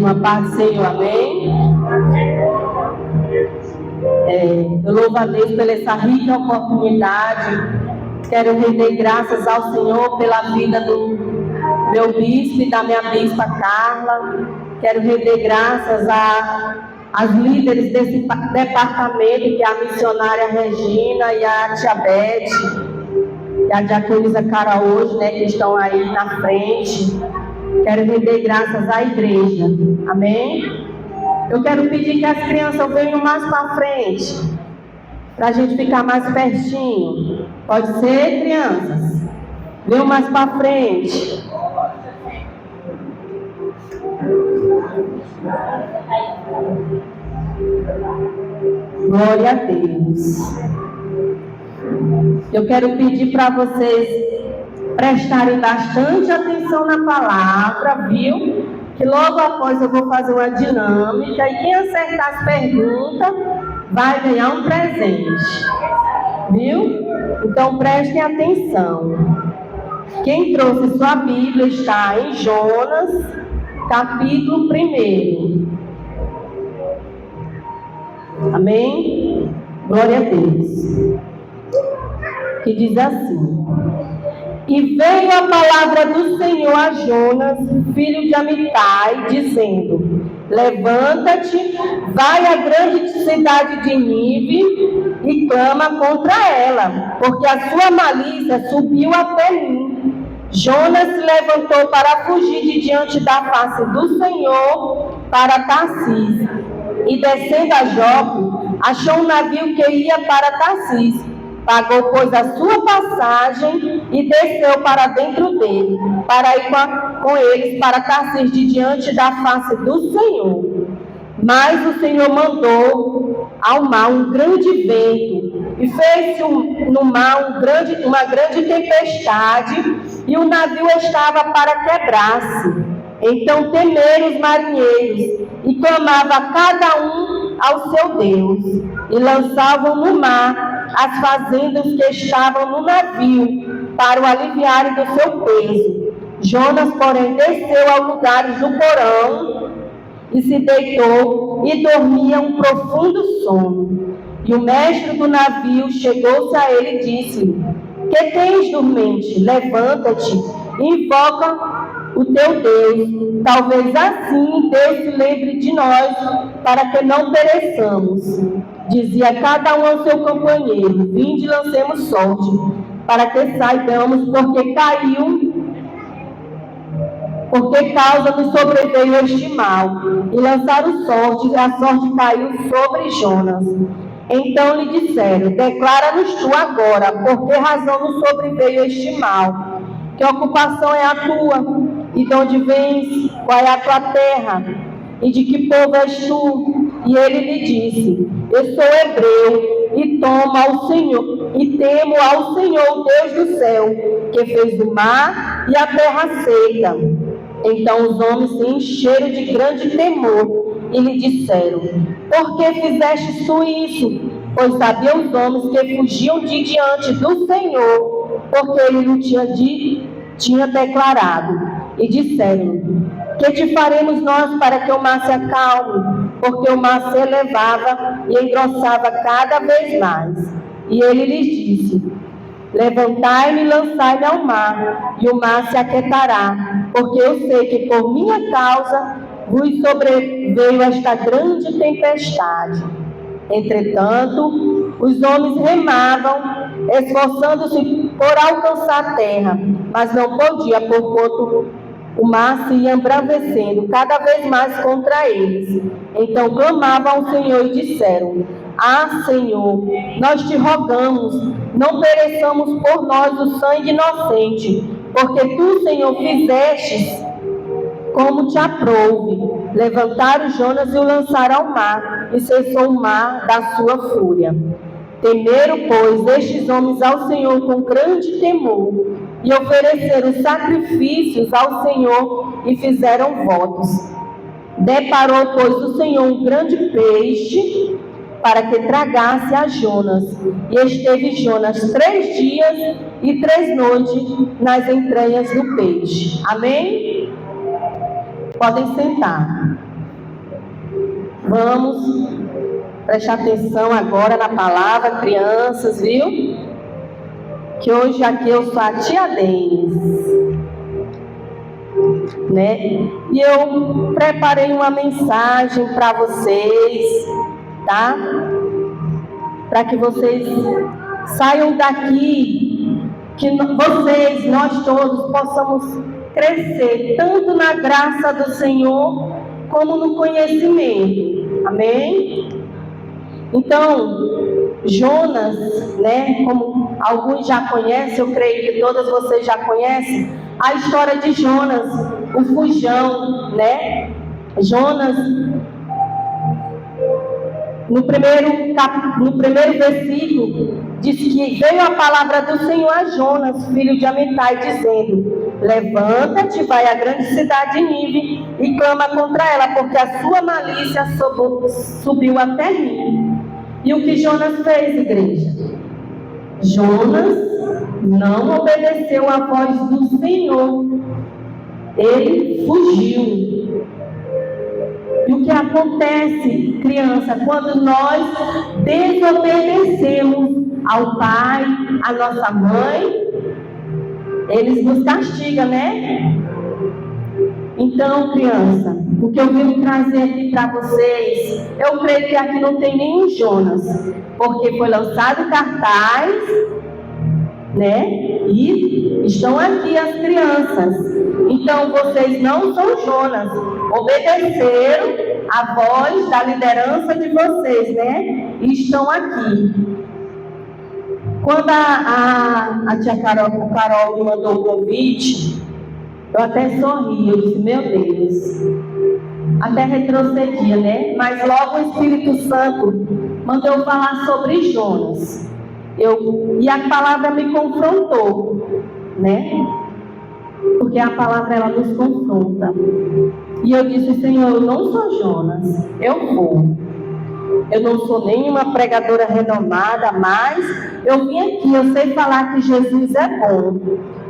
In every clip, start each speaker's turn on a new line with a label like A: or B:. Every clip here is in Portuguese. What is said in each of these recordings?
A: uma paz do Senhor, amém? Eu louvo a Deus pela essa rica oportunidade. Quero render graças ao Senhor pela vida do meu bispo e da minha bispa Carla. Quero render graças às líderes desse departamento, que é a missionária Regina e a tia Beth e a diaconisa Cara hoje, que estão aí na frente. Quero render graças à igreja, amém? Eu quero pedir que as crianças venham mais para frente, para a gente ficar mais pertinho. Pode ser, crianças? Venham mais para frente. Glória a Deus. Eu quero pedir para vocês prestarem bastante atenção na palavra, viu? Que logo após eu vou fazer uma dinâmica e quem acertar as perguntas vai ganhar um presente, viu? Então prestem atenção. Quem trouxe sua Bíblia está em Jonas, capítulo 1. Amém? Glória a Deus. Que diz assim: E veio a palavra do Senhor a Jonas, filho de Amitai, dizendo: Levanta-te, vai à grande cidade de Nínive e clama contra ela, porque a sua malícia subiu até mim. Jonas se levantou para fugir de diante da face do Senhor para Tarsis, e descendo a Jope, achou um navio que ia para Tarsis. Pagou, pois, a sua passagem e desceu para dentro dele, para ir com eles para Tarsis de diante da face do Senhor. Mas o Senhor mandou ao mar um grande vento, e fez-se no mar uma grande tempestade, e o navio estava para quebrar-se. Então temeram os marinheiros, e clamava cada um ao seu Deus, e lançavam no mar as fazendas que estavam no navio, para o aliviarem do seu peso. Jonas, porém, desceu aos lugares do porão, e se deitou, e dormia um profundo sono. E o mestre do navio chegou-se a ele e disse-lhe: Que tens, dormente? Levanta-te e invoca o teu Deus. Talvez assim Deus se lembre de nós, para que não pereçamos. Dizia cada um ao seu companheiro: Vinde, lancemos sorte, para que saibamos porque causa nos sobreveio este mal. E lançaram sorte, e a sorte caiu sobre Jonas. Então lhe disseram: Declara-nos tu agora, por que razão nos sobreveio este mal? Que ocupação é a tua? E de onde vens? Qual é a tua terra? E de que povo és tu? E ele lhe disse: Eu sou hebreu, e temo ao Senhor, Deus do céu, que fez o mar e a terra seca. Então os homens se encheram de grande temor e lhe disseram: Por que fizeste tu isso? Pois sabiam os homens que fugiam de diante do Senhor, porque ele não tinha declarado. E disseram: Que te faremos nós para que o mar se acalme? Porque o mar se elevava e engrossava cada vez mais. E ele lhes disse: Levantai-me e lançai-me ao mar, e o mar se aquietará, porque eu sei que por minha causa vos sobreveio esta grande tempestade. Entretanto, os homens remavam, esforçando-se por alcançar a terra, mas não podia, porquanto o mar se ia embravecendo cada vez mais contra eles. Então clamavam ao Senhor e disseram: Ah, Senhor, nós te rogamos, não pereçamos por nós o sangue inocente, porque tu, Senhor, fizestes como te aprouve. Levantaram Jonas e o lançaram ao mar, e cessou o mar da sua fúria. Temeram, pois, estes homens ao Senhor com grande temor, e ofereceram sacrifícios ao Senhor e fizeram votos. Deparou, pois, o Senhor um grande peixe para que tragasse a Jonas. E esteve Jonas 3 dias e 3 noites nas entranhas do peixe. Amém? Podem sentar. Vamos prestar atenção agora na palavra, crianças, viu? Que hoje aqui eu sou a tia Denis, né? E eu preparei uma mensagem para vocês, tá? Para que vocês saiam daqui, que vocês, nós todos, possamos crescer tanto na graça do Senhor como no conhecimento. Amém? Então, Jonas, né, como alguns já conhecem, eu creio que todas vocês já conhecem, a história de Jonas, o fujão, né? Jonas, no primeiro versículo, diz que veio a palavra do Senhor a Jonas, filho de Amitai, dizendo: levanta-te, vai à grande cidade de Nínive e clama contra ela, porque a sua malícia subiu até mim. E o que Jonas fez, igreja? Jonas não obedeceu à voz do Senhor. Ele fugiu. E o que acontece, criança, quando nós desobedecemos ao pai, à nossa mãe, eles nos castigam, né? Então, criança, o que eu vim trazer aqui para vocês, eu creio que aqui não tem nenhum Jonas, porque foi lançado cartaz, né? E estão aqui as crianças. Então, vocês não são Jonas, obedeceram a voz da liderança de vocês, né? E estão aqui. Quando a tia Carol me mandou o convite, eu até sorri, eu disse: meu Deus, até retrocedia, né? Mas logo o Espírito Santo mandou eu falar sobre Jonas. E a palavra me confrontou, né? Porque a palavra, ela nos confronta. E eu disse: Senhor, eu não sou Jonas, eu vou. Eu não sou nenhuma pregadora renomada, mas eu vim aqui, eu sei falar que Jesus é bom.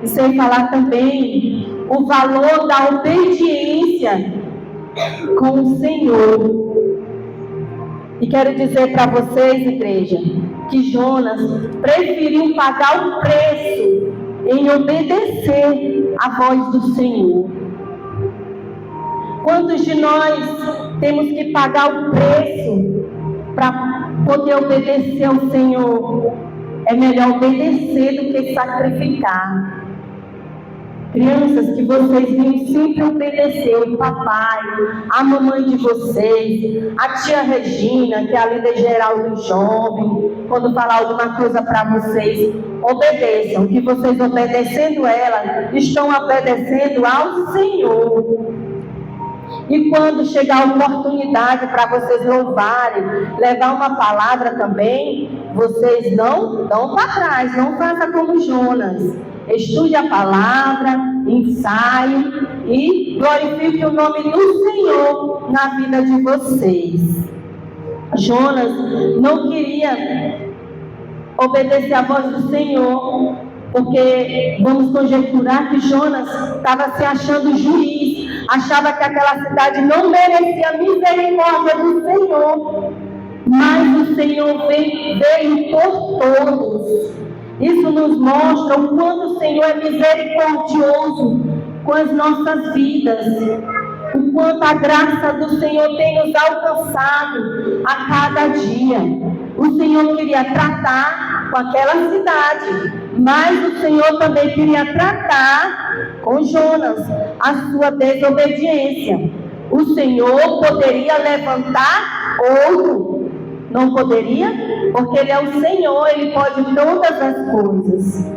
A: E sei falar também o valor da obediência com o Senhor. E quero dizer para vocês, igreja, que Jonas preferiu pagar o preço em obedecer à voz do Senhor. Quantos de nós temos que pagar o preço para poder obedecer ao Senhor? É melhor obedecer do que sacrificar. Crianças, que vocês venham sempre obedecer o papai, a mamãe de vocês, a tia Regina, que é a líder geral do jovem, quando falar alguma coisa para vocês, obedeçam, que vocês obedecendo ela, estão obedecendo ao Senhor. E quando chegar a oportunidade para vocês louvarem, levar uma palavra também, vocês não dão para trás, não façam como Jonas. Estude a palavra, ensaie e glorifique o nome do Senhor na vida de vocês. Jonas não queria obedecer à voz do Senhor, porque vamos conjecturar que Jonas estava se achando juiz, achava que aquela cidade não merecia a misericórdia do Senhor, mas o Senhor veio por todos. Isso nos mostra o quanto o Senhor é misericordioso com as nossas vidas, o quanto a graça do Senhor tem nos alcançado a cada dia. O Senhor queria tratar com aquela cidade, mas o Senhor também queria tratar com Jonas a sua desobediência. O Senhor poderia levantar outro, não poderia? Porque Ele é o Senhor, Ele pode todas as coisas.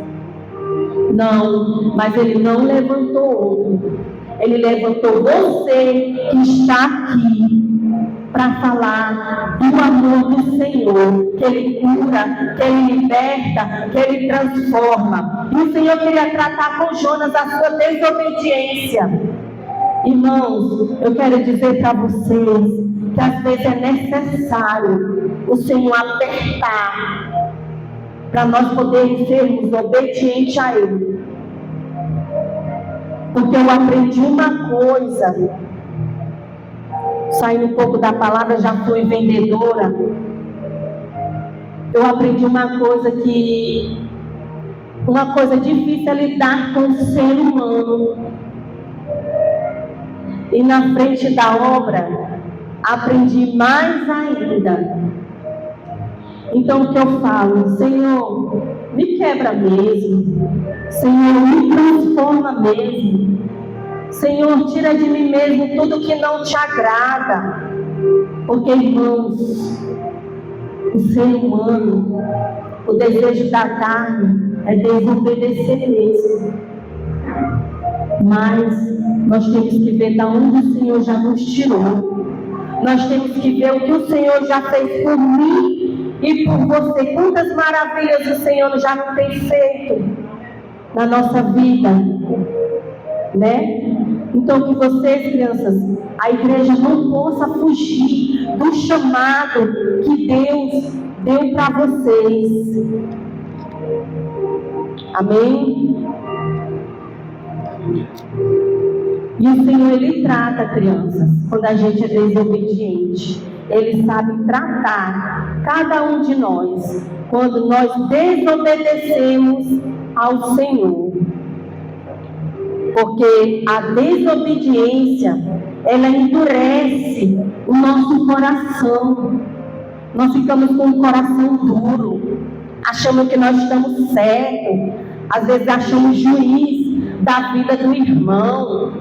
A: Não, mas Ele não levantou outro. Ele levantou você que está aqui para falar do amor do Senhor, que Ele cura, que Ele liberta, que Ele transforma. E o Senhor queria tratar com Jonas a sua desobediência. Irmãos, eu quero dizer para vocês que às vezes é necessário o Senhor apertar para nós podermos sermos obedientes a Ele. Porque eu aprendi uma coisa saindo um pouco da palavra, já fui vendedora. Eu aprendi uma coisa difícil é lidar com o ser humano. E na frente da obra, aprendi mais ainda. Então o que eu falo? Senhor, me quebra mesmo. Senhor, me transforma mesmo. Senhor, tira de mim mesmo tudo que não te agrada. Porque, irmãos, o ser humano, o desejo da carne é desobedecer mesmo. Mas nós temos que ver de onde o Senhor já nos tirou. Nós temos que ver o que o Senhor já fez por mim e por você. Quantas maravilhas o Senhor já não tem feito na nossa vida, né? Então que vocês, crianças, a igreja não possa fugir do chamado que Deus deu para vocês. Amém? E o Senhor, Ele trata crianças quando a gente é desobediente. Ele sabe tratar cada um de nós quando nós desobedecemos ao Senhor. Porque a desobediência, ela endurece o nosso coração. Nós ficamos com o coração duro, achamos que nós estamos certos, às vezes achamos juiz da vida do irmão,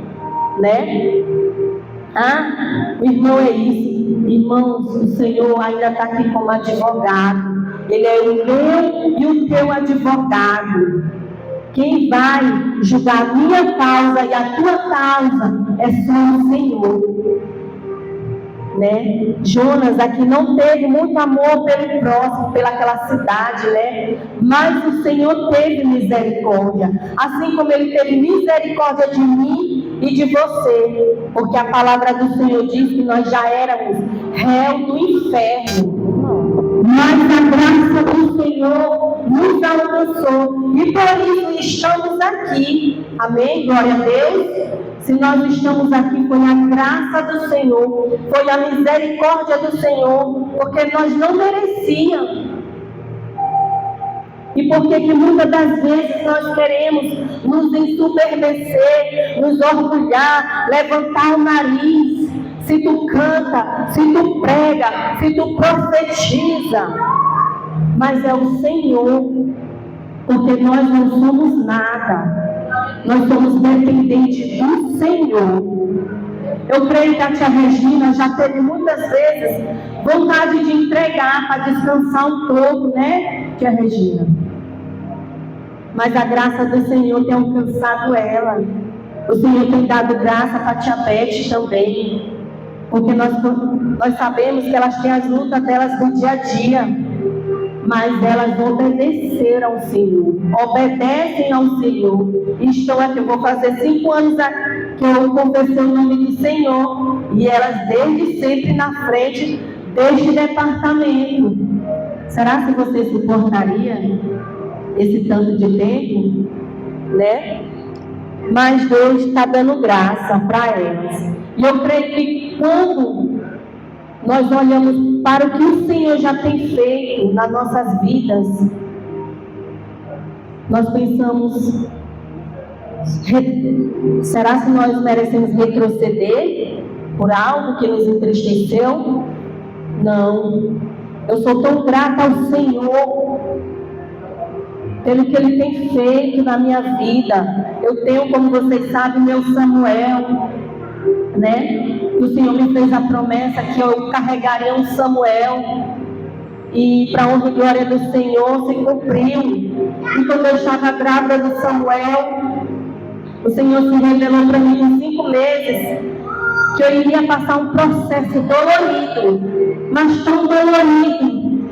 A: né? O irmão é isso. Irmãos, o Senhor ainda está aqui como advogado. Ele é o meu e o teu advogado. Quem vai julgar a minha causa e a tua causa é só o Senhor, né? Jonas aqui não teve muito amor pelo próximo, pelaquela cidade, né? Mas o Senhor teve misericórdia, assim como Ele teve misericórdia de mim e de você, porque a palavra do Senhor diz que nós já éramos réus do inferno. Mas a graça do Senhor nos alcançou e por isso estamos aqui. Amém? Glória a Deus. Se nós estamos aqui, foi a graça do Senhor, foi a misericórdia do Senhor, porque nós não merecíamos. E porque que muitas das vezes nós queremos nos ensoberbecer, nos orgulhar, levantar o nariz. Se tu canta, se tu prega, se tu profetiza, mas é o Senhor, porque nós não somos nada, nós somos dependentes do Senhor. Eu creio que a tia Regina já teve muitas vezes vontade de entregar para descansar um pouco, né, tia Regina? Mas a graça do Senhor tem alcançado ela. O Senhor tem dado graça para a tia Beth também. Porque nós sabemos que elas têm as lutas delas do dia a dia, mas elas obedeceram ao Senhor, obedecem ao Senhor. Estou aqui, eu vou fazer 5 anos que eu confessei o nome do Senhor, e elas desde sempre na frente deste departamento. Será que você suportaria esse tanto de tempo, né? Mas Deus está dando graça para elas. E eu creio que quando nós olhamos para o que o Senhor já tem feito nas nossas vidas, nós pensamos, será que nós merecemos retroceder por algo que nos entristeceu? Não. Eu sou tão grata ao Senhor pelo que Ele tem feito na minha vida. Eu tenho, como vocês sabem, meu Samuel, né? O Senhor me fez a promessa que eu carregaria um Samuel, e para honra e glória do Senhor se cumpriu. E quando eu estava grávida do Samuel, o Senhor se revelou para mim em 5 meses que eu iria passar um processo dolorido, mas tão dolorido,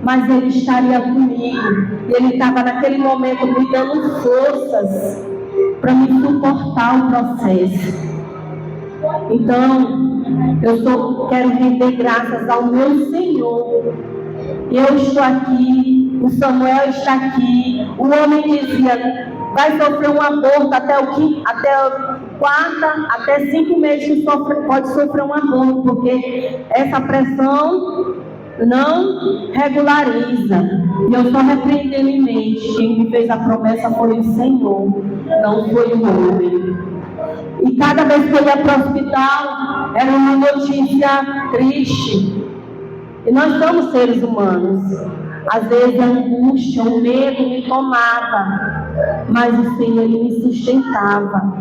A: mas Ele estaria comigo. E Ele estava naquele momento me dando forças para me suportar o processo. Então, quero render graças ao meu Senhor. Eu estou aqui, o Samuel está aqui. O homem dizia, vai sofrer um aborto até 4 até 5 meses que pode sofrer um aborto, porque essa pressão não regulariza. E eu só repreendendo em mente, quem me fez a promessa foi o Senhor, não foi o homem. E cada vez que eu ia para o hospital, era uma notícia triste. E nós somos seres humanos. Às vezes a angústia, o medo me tomava, mas o Senhor Ele me sustentava.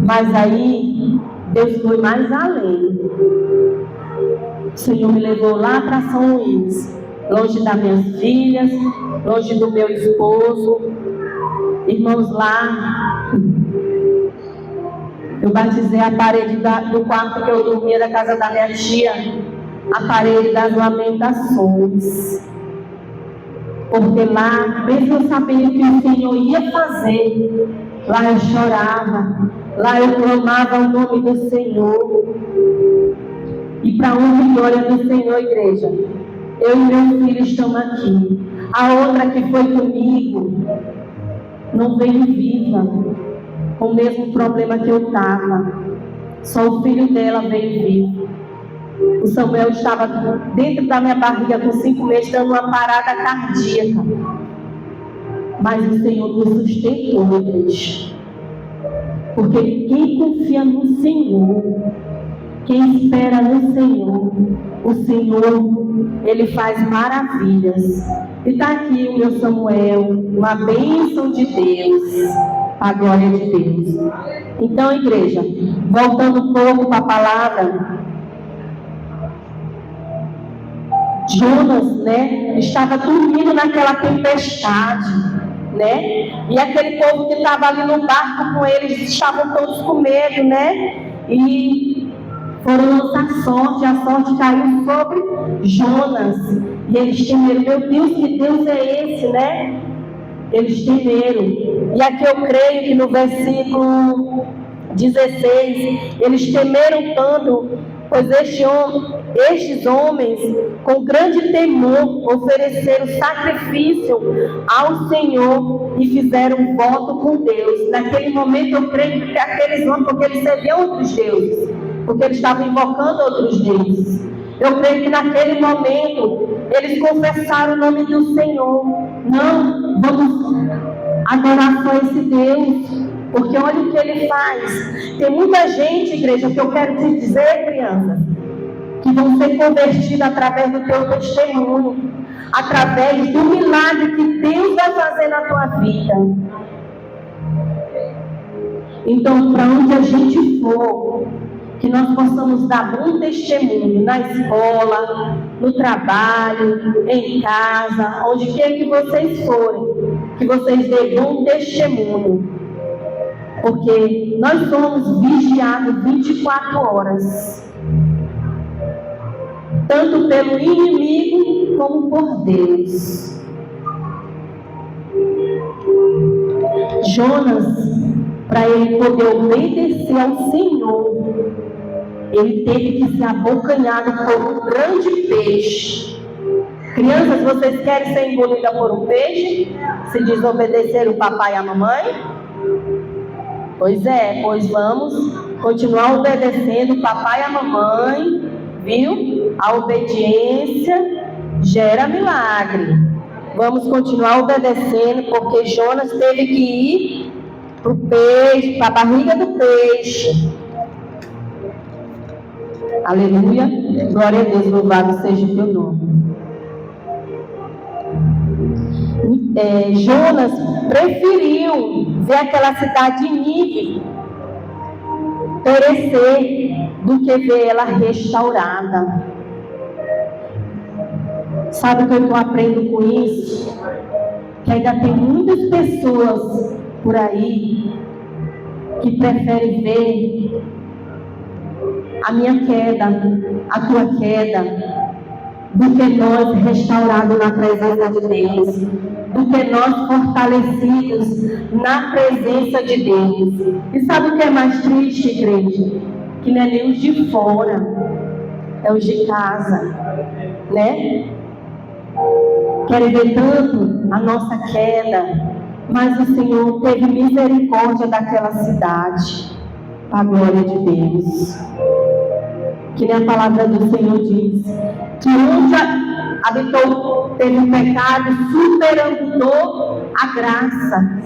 A: Mas aí, Deus foi mais além. O Senhor me levou lá para São Luís, longe das minhas filhas, longe do meu esposo. Irmãos, lá eu batizei a parede do quarto que eu dormia da casa da minha tia, a parede das lamentações. Porque lá, mesmo sabendo que o Senhor ia fazer, lá eu chorava, lá eu clamava o nome do Senhor. E para a honra e glória do Senhor, igreja, eu e meu filho estamos aqui. A outra que foi comigo não veio viva, com o mesmo problema que eu estava. Só o filho dela veio vivo. O Samuel estava dentro da minha barriga com 5 meses, dando uma parada cardíaca. Mas o Senhor nos sustentou, igreja. Porque quem confia no Senhor, quem espera no Senhor, o Senhor, Ele faz maravilhas. E está aqui o meu Samuel, uma bênção de Deus, a glória de Deus. Então, igreja, voltando um pouco para a palavra, Jonas, estava dormindo naquela tempestade, e aquele povo que estava ali no barco com eles, estavam todos com medo, e foram lançar sorte, a sorte caiu sobre Jonas, e eles temeram. Meu Deus, que Deus é esse, Eles temeram. E aqui eu creio que no versículo 16, eles temeram tanto, pois estes homens, com grande temor, ofereceram sacrifício ao Senhor e fizeram um voto com Deus. Naquele momento eu creio que aqueles homens, porque eles serviam outros deuses, porque eles estavam invocando outros deuses. Eu creio que naquele momento eles confessaram o nome do Senhor. Não, vamos adorar só esse Deus, porque olha o que Ele faz. Tem muita gente, igreja, que eu quero te dizer, crianças, que vão ser convertidas através do teu testemunho, através do milagre que Deus vai fazer na tua vida. Então, para onde a gente for, que nós possamos dar bom testemunho na escola, no trabalho, em casa, onde quer que vocês forem, que vocês dêem bom testemunho, porque nós somos vigiados 24 horas, tanto pelo inimigo como por Deus. Jonas, para ele poder obedecer ao Senhor, ele teve que ser abocanhado por um grande peixe. Crianças, vocês querem ser engolidas por um peixe? Se desobedecer o papai e a mamãe? Pois vamos continuar obedecendo o papai e a mamãe, viu? A obediência gera milagre. Vamos continuar obedecendo, porque Jonas teve que ir para o peixe, para a barriga do peixe. Aleluia, glória a Deus, louvado seja o teu nome. Jonas preferiu ver aquela cidade de Nínive perecer do que ver ela restaurada. Sabe o que eu estou aprendendo com isso? Que ainda tem muitas pessoas por aí que preferem ver a minha queda, a tua queda, do que nós restaurados na presença de Deus, do que nós fortalecidos na presença de Deus. E sabe o que é mais triste, igreja? Que não é nem os de fora, é os de casa, Querem ver tanto a nossa queda, Mas o Senhor teve misericórdia daquela cidade, para a glória de Deus. Que nem a palavra do Senhor diz, que onde habitou, teve um pecado, superando a graça.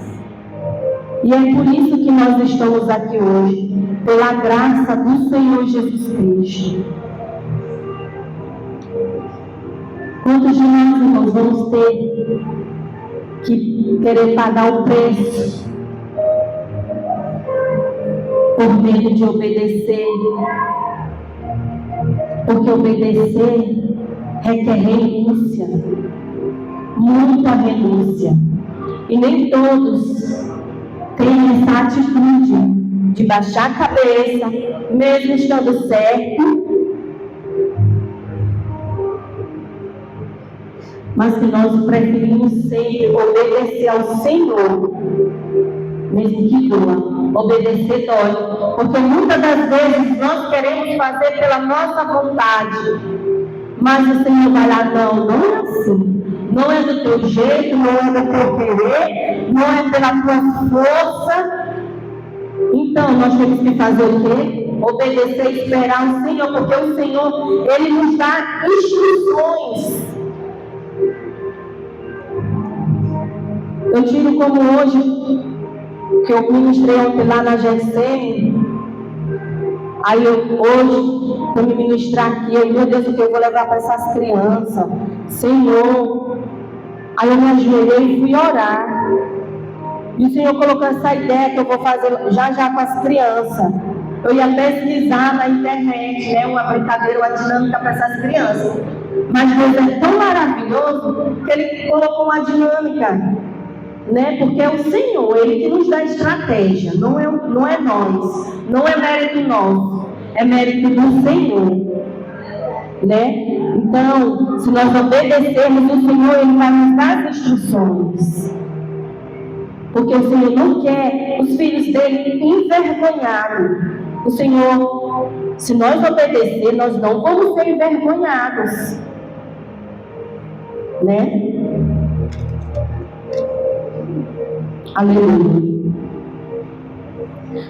A: E é por isso que nós estamos aqui hoje, pela graça do Senhor Jesus Cristo. Quantos de nós, irmãos, vamos ter que querer pagar o preço por medo de obedecer? Porque obedecer requer renúncia, muita renúncia. E nem todos têm essa atitude de baixar a cabeça, mesmo estando certo, mas que nós preferimos sempre obedecer ao Senhor, mesmo que doa. Obedecer dói, porque muitas das vezes nós queremos fazer pela nossa vontade, mas o Senhor vai lá, não é assim, não é do teu jeito, não é do teu querer, não é pela tua força. Então nós temos que fazer o quê? Obedecer e esperar o Senhor, porque o Senhor, Ele nos dá instruções. Eu tiro como hoje, que eu ministrei ontem lá na GSM, aí hoje, para me ministrar aqui, meu Deus, o que eu vou levar para essas crianças? Senhor. Aí eu me ajoelhei e fui orar. E o Senhor colocou essa ideia que eu vou fazer já com as crianças. Eu ia pesquisar na internet, né, uma brincadeira, uma dinâmica para essas crianças. Mas Deus é tão maravilhoso que Ele colocou uma dinâmica, né? Porque é o Senhor, Ele que nos dá estratégia, não é nós, não é mérito nosso, é mérito do Senhor, né? Então, se nós obedecermos o Senhor, Ele vai nos dar as instruções, porque o Senhor não quer os filhos dele envergonhados. O Senhor, se nós obedecer, nós não vamos ser envergonhados, né? Aleluia.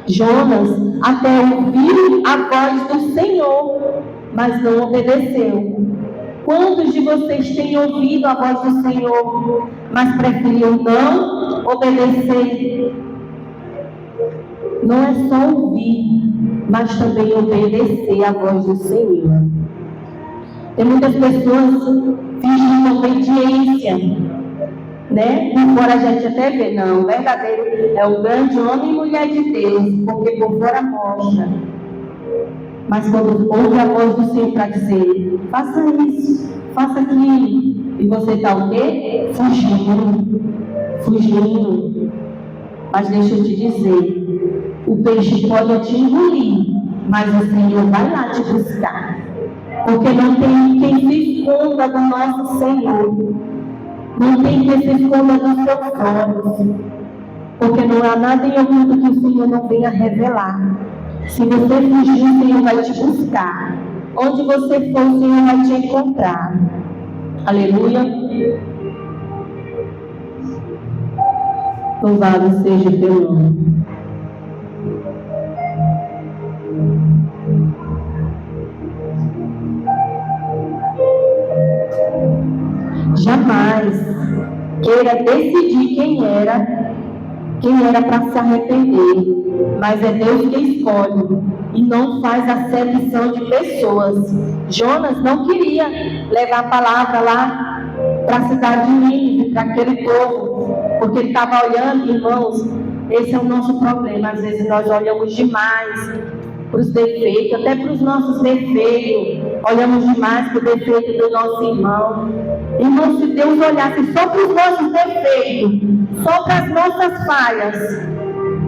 A: Jonas até ouviu a voz do Senhor, mas não obedeceu. Quantos de vocês têm ouvido a voz do Senhor, mas preferiram não obedecer? Não é só ouvir, mas também obedecer a voz do Senhor. Tem muitas pessoas fingem obediência, né? Por fora a gente até vê, não, o verdadeiro é um grande homem e mulher de Deus, porque por fora mostra. Mas quando ouve a voz do Senhor para dizer, faça isso, faça aquilo, e você está o quê? Fugindo. Mas deixa eu te dizer, o peixe pode te engolir, mas o Senhor vai lá te buscar. Porque não tem quem se esconda do nosso Senhor. Não tem quem se esconda dos seus olhos. Porque não há nada em oculto que o Senhor não venha revelar. Se você fugir, o Senhor vai te buscar. Onde você for, o Senhor vai te encontrar. Aleluia. Louvado seja o teu nome. Jamais queira decidir quem era para se arrepender, mas é Deus que escolhe e não faz acepção de pessoas. Jonas não queria levar a palavra lá para a cidade de Nínive, para aquele povo, porque ele estava olhando, irmãos, esse é o nosso problema. Às vezes nós olhamos demais para os defeitos, até para os nossos defeitos, olhamos demais para o defeito do nosso irmão. Irmão, se Deus olhasse só para os nossos defeitos, só para as nossas falhas,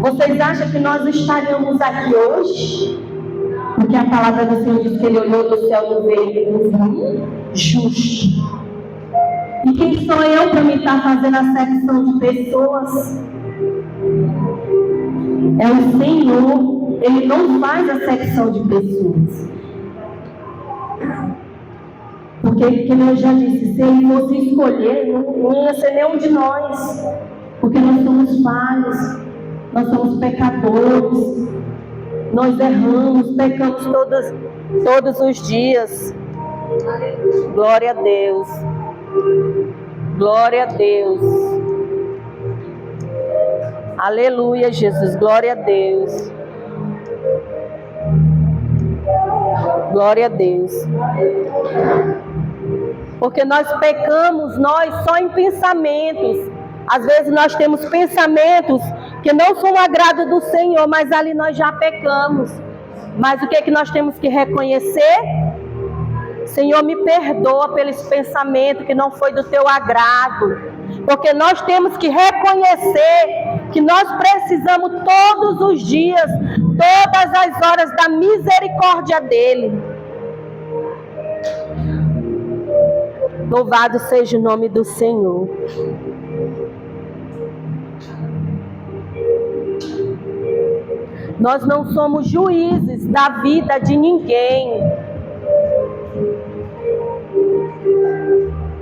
A: vocês acham que nós estaríamos aqui hoje? Porque a palavra do Senhor diz que Ele olhou do céu e veio justo. E quem sou eu para me estar fazendo acepção de pessoas? É o Senhor. Ele não faz acepção de pessoas. Porque, como eu já disse, se Ele fosse escolher, não ia ser nenhum de nós. Porque nós somos falhos, nós somos pecadores, nós erramos, pecamos todos os dias. Glória a Deus. Glória a Deus. Aleluia, Jesus. Glória a Deus. Glória a Deus. Porque nós pecamos, só em pensamentos. Às vezes nós temos pensamentos que não são o agrado do Senhor, mas ali nós já pecamos. Mas o que é que nós temos que reconhecer? Senhor, me perdoa pelo esse pensamento que não foi do teu agrado. Porque nós temos que reconhecer que nós precisamos todos os dias, todas as horas da misericórdia dele. Louvado seja o nome do Senhor. Nós não somos juízes da vida de ninguém.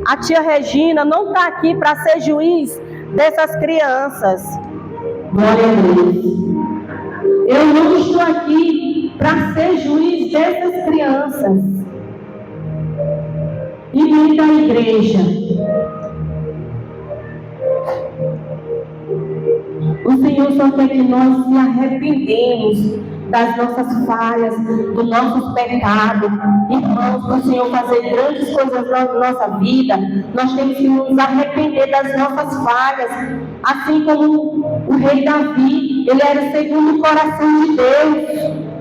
A: A tia Regina não está aqui para ser juiz dessas crianças.
B: Glória a Deus. Eu não estou aqui para ser juiz dessas crianças e nem da igreja. O Senhor só quer que nós se arrependemos das nossas falhas, dos nossos pecados. Irmãos, para o Senhor fazer grandes coisas na nossa vida, nós temos que nos arrepender das nossas falhas. Assim como o rei Davi, ele era segundo o coração de Deus.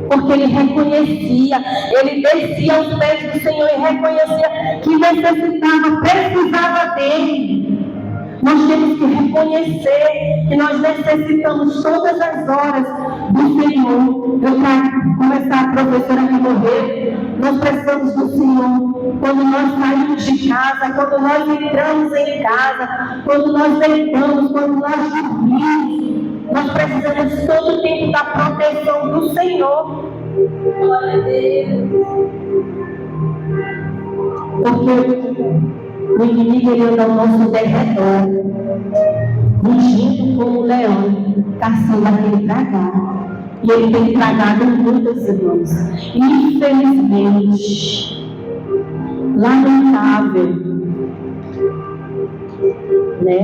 B: Porque ele reconhecia, ele descia aos pés do Senhor e reconhecia que necessitava, precisava dele. Nós temos que reconhecer que nós necessitamos todas as horas do Senhor. Eu, para começar, a professora que morreu, nós precisamos do Senhor. Quando nós saímos de casa, quando nós entramos em casa, quando nós deitamos, quando nós dormimos, nós precisamos todo o tempo da proteção do Senhor. Glória a Deus. Porque o inimigo, ele anda ao nosso derredor, rugindo como um leão, caçando aquele tragar. E ele tem tragado muitos irmãos. Infelizmente, lamentável, né?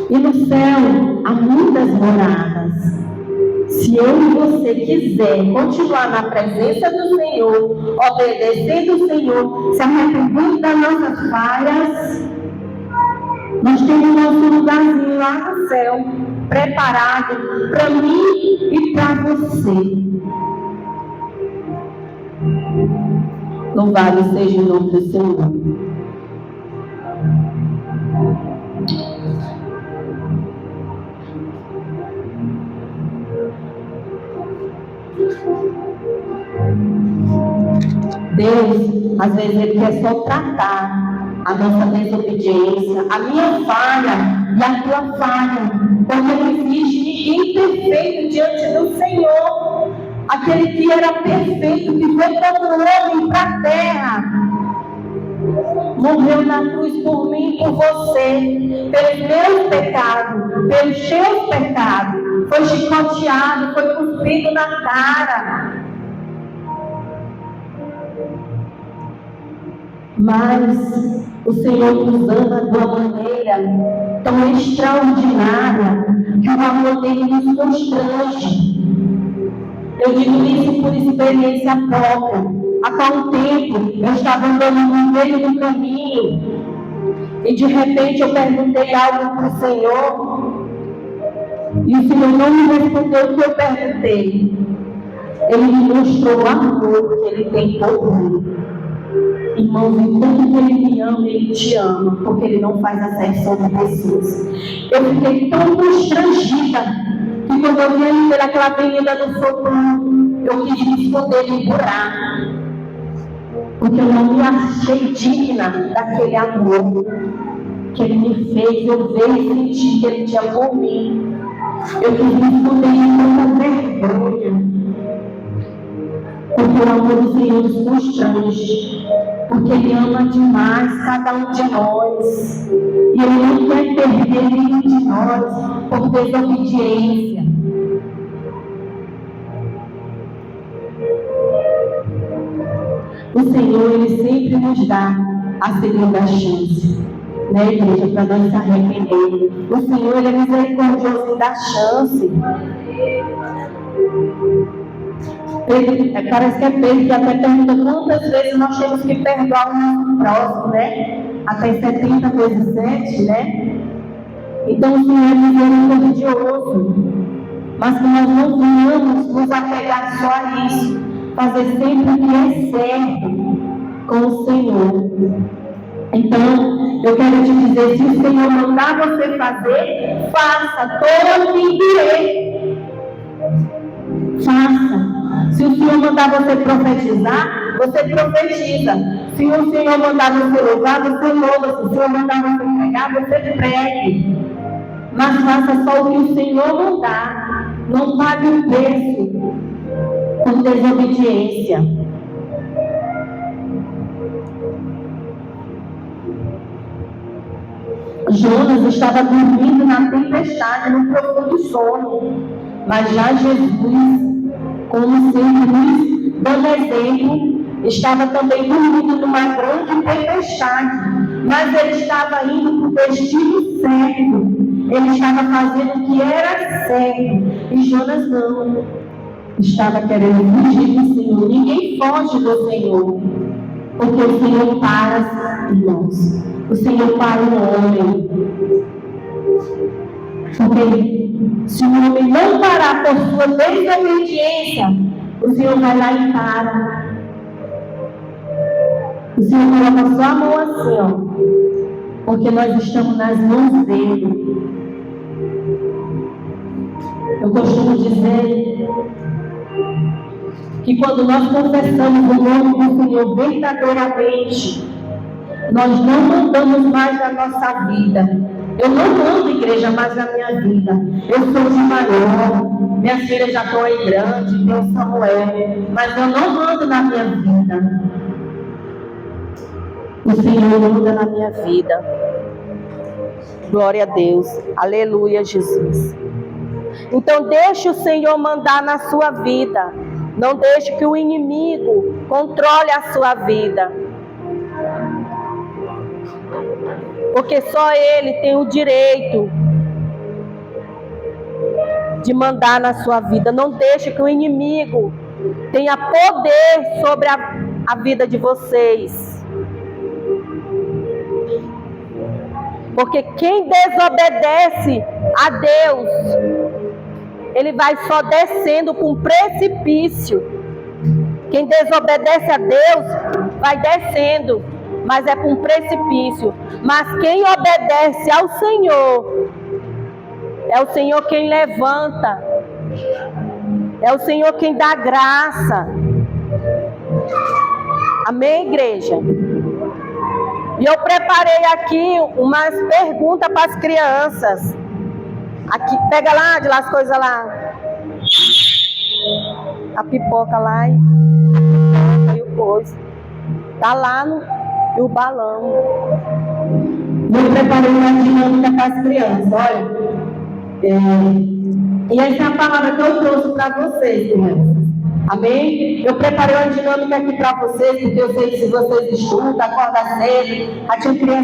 B: E no céu há muitas moradas. Se eu e você quiser continuar na presença do Senhor, obedecendo o Senhor, se arrependendo das nossas falhas, nós temos nosso lugarzinho lá no céu, preparado para mim e para você. Louvado seja o nome do Senhor. Deus, às vezes, Ele quer só tratar a nossa desobediência, a minha falha e a tua falha, porque não existe ninguém perfeito diante do Senhor. Aquele que era perfeito, que foi como homem para a terra, morreu na cruz por mim e por você, pelos meus pecados, pelos teus pecados, foi chicoteado, foi cuspido na cara. Mas o Senhor nos ama de uma maneira tão extraordinária que o amor dele nos constrange. Eu digo isso por experiência própria. Há um tempo eu estava andando no meio do caminho e de repente eu perguntei algo para o Senhor e o Senhor não me respondeu o que eu perguntei. Ele me mostrou o amor que Ele tem por mim. Irmãos, enquanto que Ele me ama, Ele te ama, porque Ele não faz acepção de pessoas. Eu fiquei tão constrangida que quando eu vi Ele pelaquela avenida do Socorro, eu quis me esconder e empurrar, porque eu não me achei digna daquele amor que Ele me fez. Eu vejo e senti que Ele tinha por mim. Eu quis me esconder com tanta vergonha, porque o amor do Senhor nos constrange. porque Ele ama demais cada um de nós. E Ele não quer perder nenhum de nós por desobediência. O Senhor, Ele sempre nos dá a segunda chance, né, igreja, para nós se arrepender. O Senhor, Ele é misericordioso e dá chance. Parece que é Pedro que até pergunta quantas vezes nós temos que perdoar o nosso próximo, né? Até 70 vezes 7, né? Então o Senhor é misericordioso, mas que nós não venhamos nos apegar só a isso, fazer sempre o que é certo com o Senhor. Então, eu quero te dizer, se o Senhor mandar você fazer, faça todo o que faça. Se o Senhor mandar você profetizar, você profetiza. Se o Senhor mandar você louvar, você louva. Se o Senhor mandar você pregar, você pregue. Mas faça só o que o Senhor mandar. Não pague o preço por desobediência. Jonas estava dormindo na tempestade, num profundo sono. Mas já Jesus, como sempre nos dando exemplo, estava também dormindo numa grande tempestade. Mas ele estava indo para o destino certo. Ele estava fazendo o que era certo. E Jonas não. Estava querendo fugir do Senhor. Ninguém foge do Senhor. Porque o Senhor para, irmãos. O Senhor para o homem. Porque se o homem não parar por sua desobediência, o Senhor vai lá e para. O Senhor coloca só a mão assim, ó. Porque nós estamos nas mãos dele. Eu costumo dizer que quando nós confessamos o nome do Senhor verdadeiramente, nós não mandamos mais na nossa vida. Eu não mando, igreja, mais na minha vida. Eu sou de maior, minhas filhas já estão aí grandes, tem o Samuel, mas eu não mando na minha vida. O Senhor manda na minha vida. Glória a Deus. Aleluia, Jesus. Então deixe o Senhor mandar na sua vida. Não deixe que o inimigo controle a sua vida. Porque só Ele tem o direito de mandar na sua vida. Não deixe que o inimigo tenha poder sobre a vida de vocês. Porque quem desobedece a Deus, ele vai só descendo para um precipício. Quem desobedece a Deus vai descendo, mas é para um precipício. Mas quem obedece ao Senhor, é o Senhor quem levanta, é o Senhor quem dá graça. Amém, igreja? E eu preparei aqui umas perguntas para as crianças. Aqui, pega lá, de lá as coisas lá. A pipoca lá e o coisa. Tá lá no balão. Eu preparei uma dinâmica para as crianças, olha. E essa é a palavra que eu trouxe para vocês, crianças. Amém? Eu preparei uma dinâmica aqui para vocês, porque eu sei que se vocês estudam, acordam cedo, já tinha criança